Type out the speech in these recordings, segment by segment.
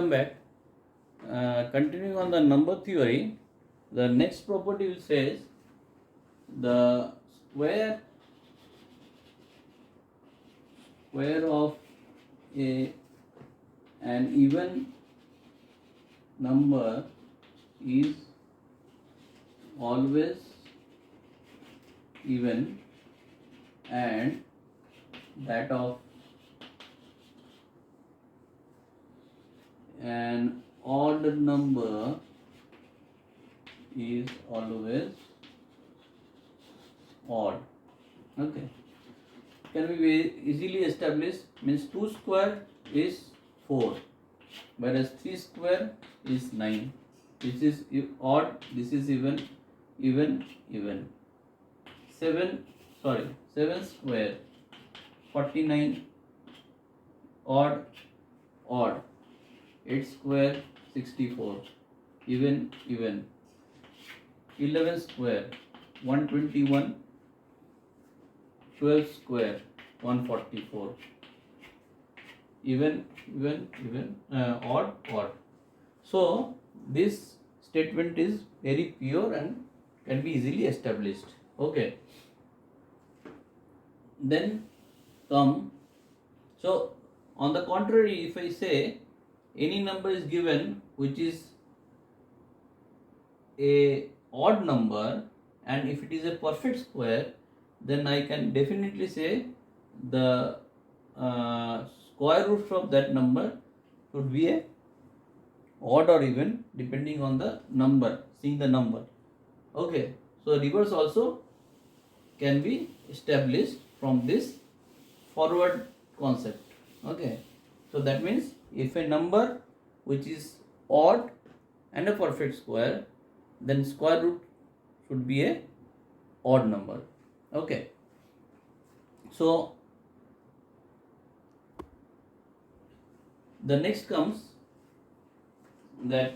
welcome back. Continuing on the number theory, the next property says the square of an even number is always even, and that of an odd number is always odd. Okay, can be very easily established. Means 2 square is 4, whereas 3 square is 9. This is odd, this is even. 7 square 49, odd. 8 square 64, even. 11 square 121, 12 square 144, even, odd. So this statement is very pure and can be easily established. Okay, then come, so on the contrary, if I say any number is given which is a odd number, and if it is a perfect square, then I can definitely say the square root of that number should be a odd or even, depending on the number, seeing the number. Okay, so reverse also can be established from this forward concept. Okay, so that means if a number which is odd and a perfect square, then square root should be a odd number. Okay, so the next comes that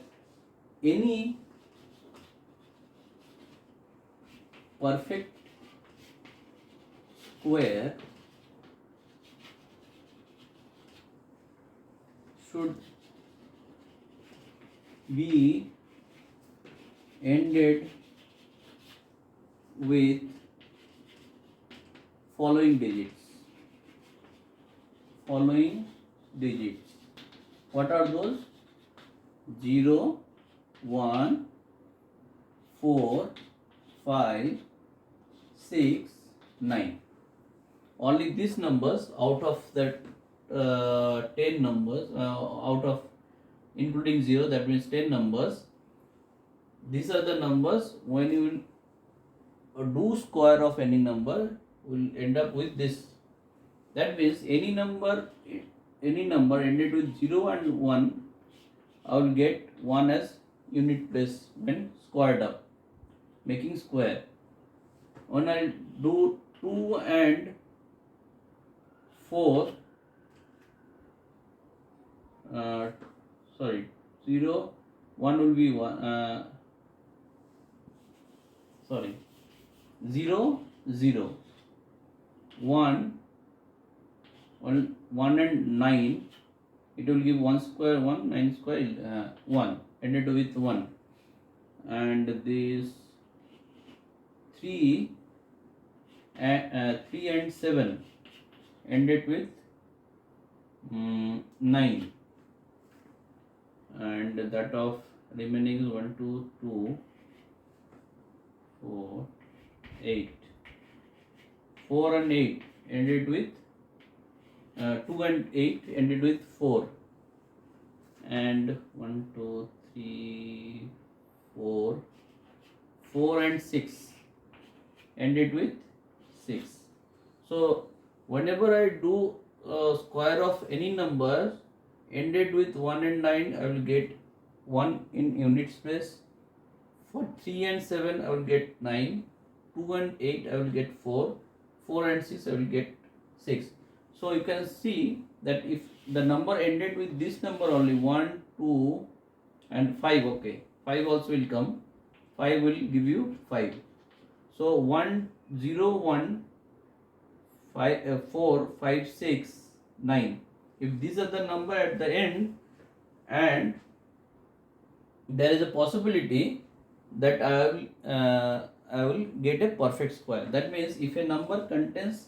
any perfect square should be ended with following digits. What are those? 0, 1, 4, 5, 6, 9. Only these numbers out of that 10 numbers, out of including 0, that means 10 numbers. These are the numbers when you will do square of any number will end up with this. That means any number ended with 0 and 1, I will get 1 as unit place when squared up, making square. When I do 2 and 4, 0, 1 will be 1, 0, 0, 1 and 9, it will give 1 square 1, 9 square 1, ended with 1. And this 3 and 7 ended with 9, and that of remaining is 1, 2, 2, 4, 8. 4 and 8 ended with 2 and 8 ended with 4, and 1, 2, 3, 4, 4 and 6 ended with 6. So whenever I do square of any number ended with 1 and 9, I will get 1 in units place. For 3 and 7, I will get 9. 2 and 8, I will get 4. 4 and 6, I will get 6. So you can see that if the number ended with this number only, 1, 2 and 5, okay, 5 also will come. 5 will give you 5. So 1, 0, 1, 5, 4, 5, 6, 9. If these are the number at the end, and there is a possibility that I will get a perfect square. That means if a number contains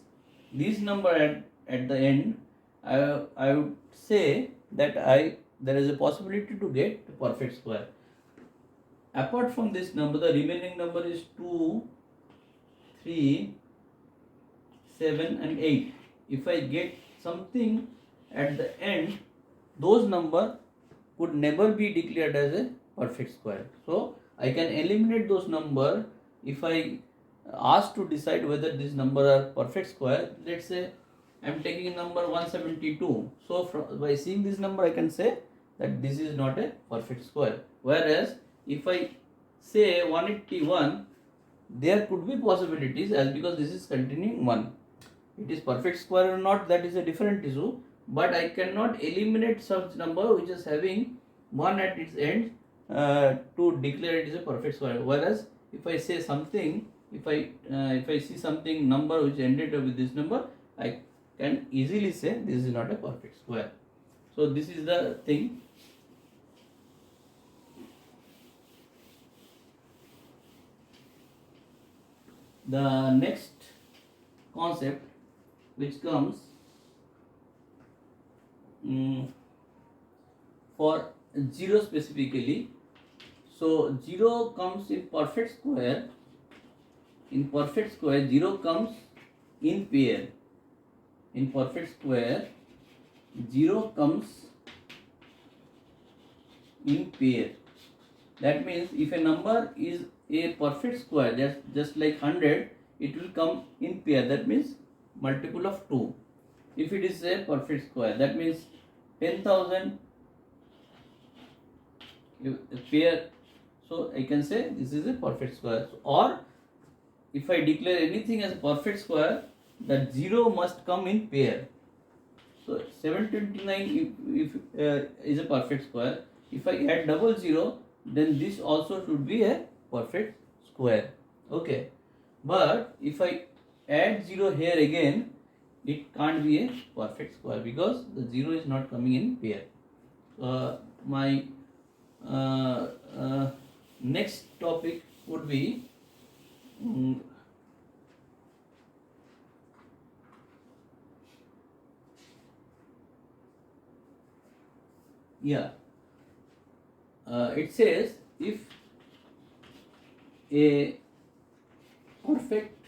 this number at the end, I would say that there is a possibility to get a perfect square. Apart from this number, the remaining number is 2, 3, 7 and 8. If I get something at the end, those number could never be declared as a perfect square. So I can eliminate those number if I ask to decide whether this number are perfect square. Let's say I am taking number 172. So by seeing this number I can say that this is not a perfect square. Whereas if I say 181, there could be possibilities, as because this is containing 1. It is perfect square or not, that is a different issue, but I cannot eliminate such number which is having 1 at its end to declare it is a perfect square. Whereas if I say something, if I see something number which ended with this number, I can easily say this is not a perfect square. So this is the thing. The next concept which comes for 0 specifically. So 0 comes in perfect square. In perfect square, 0 comes in pair. In perfect square, 0 comes in pair. That means if a number is a perfect square, just like 100, it will come in pair. That means multiple of 2. If it is a perfect square, that means 10,000 pair. So I can say this is a perfect square. Or if I declare anything as a perfect square, that 0 must come in pair. So 729 if is a perfect square. If I add double 0, then this also should be a perfect square. Okay, but if I add 0 here again, it can't be a perfect square because the 0 is not coming in pair. My next topic would be it says if a perfect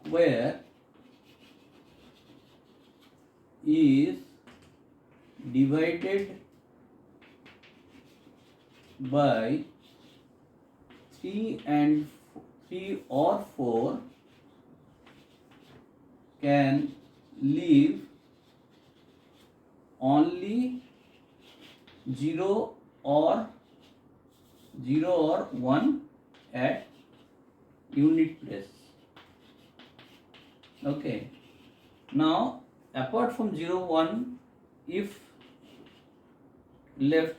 square is divided by 3 and 3 or 4, can leave only 0 or 1 at unit place. Okay, now apart from 0, 1, if left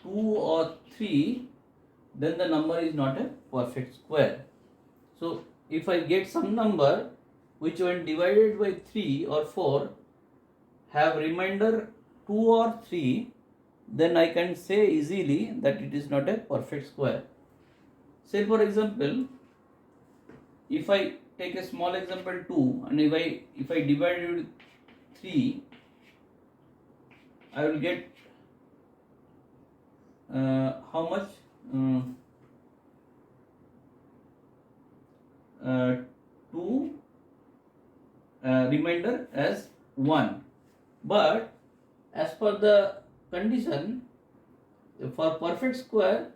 2 or 3, then the number is not a perfect square. So if I get some number which when divided by 3 or 4 have remainder 2 or 3, then I can say easily that it is not a perfect square. Say for example, if I take a small example 2, and if I divide it with 3, I will get how much? 2 remainder as 1. But as per the condition, for perfect square,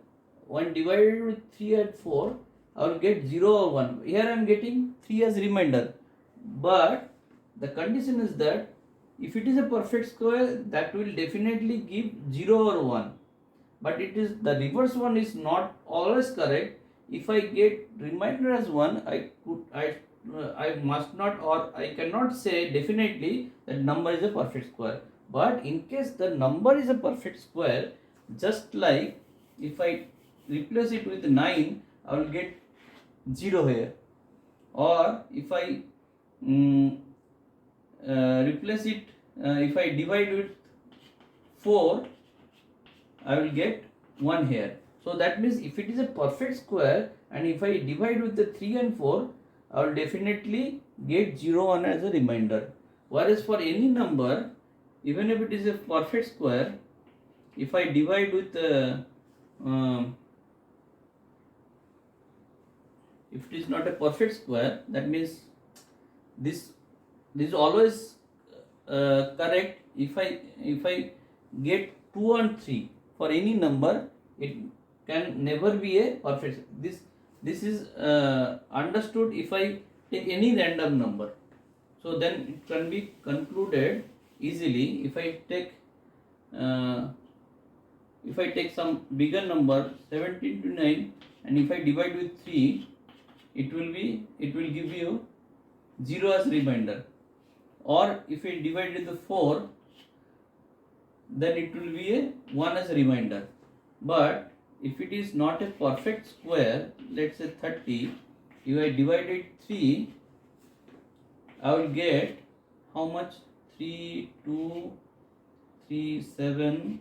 when divided with 3 and 4, I will get 0 or 1. Here I am getting 3 as remainder. But the condition is that if it is a perfect square, that will definitely give 0 or 1. But it is the reverse one is not always correct. If I get remainder as 1, I must not, or I cannot say definitely that number is a perfect square. But in case the number is a perfect square, just like if I replace it with 9, I will get 0 here. Or if I replace it if I divide with 4, I will get 1 here. So that means if it is a perfect square and if I divide with the 3 and 4, I will definitely get 0, 1 as a remainder. Whereas for any number, even if it is a perfect square, if I divide with if it is not a perfect square, that means this is always correct. If I get 2 and 3 for any number, it can never be a perfect. This is understood if I take any random number. So then it can be concluded easily. If I take some bigger number 17 to 9 and if I divide with 3, it will give you 0 as remainder. Or if I divide with the 4, then it will be a 1 as a remainder. But if it is not a perfect square, let's say 30, if I divide it 3, I will get how much? 3, 2, 3, 7.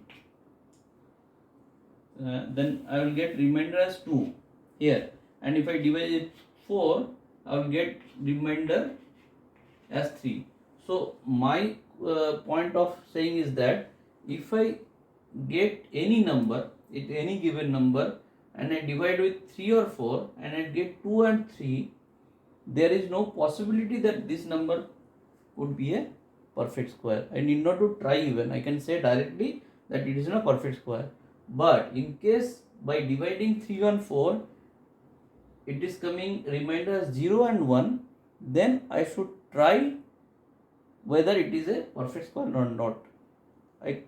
Then I will get remainder as 2 here. And if I divide it 4, I will get remainder as 3. So my point of saying is that if I get any number, any given number, and I divide with 3 or 4 and I get 2 and 3, there is no possibility that this number would be a perfect square. I need not to try even. I can say directly that it is not a perfect square. But in case by dividing 3 and 4, it is coming remainder as 0 and 1, then I should try whether it is a perfect square or not. I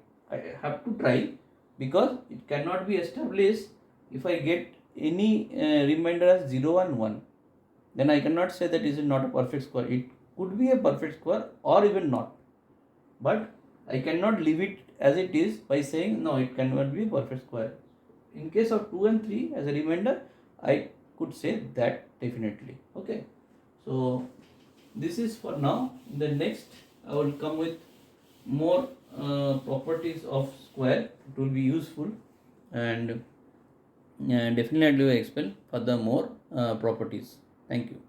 have to try, because it cannot be established if I get any remainder as 0 and 1. Then I cannot say that it is not a perfect square. It could be a perfect square or even not. But I cannot leave it as it is by saying no, it cannot be a perfect square. In case of 2 and 3 as a remainder, I could say that definitely. Okay. So this is for now. In the next, I will come with more properties of square. It will be useful, and definitely I will explain further more properties. Thank you.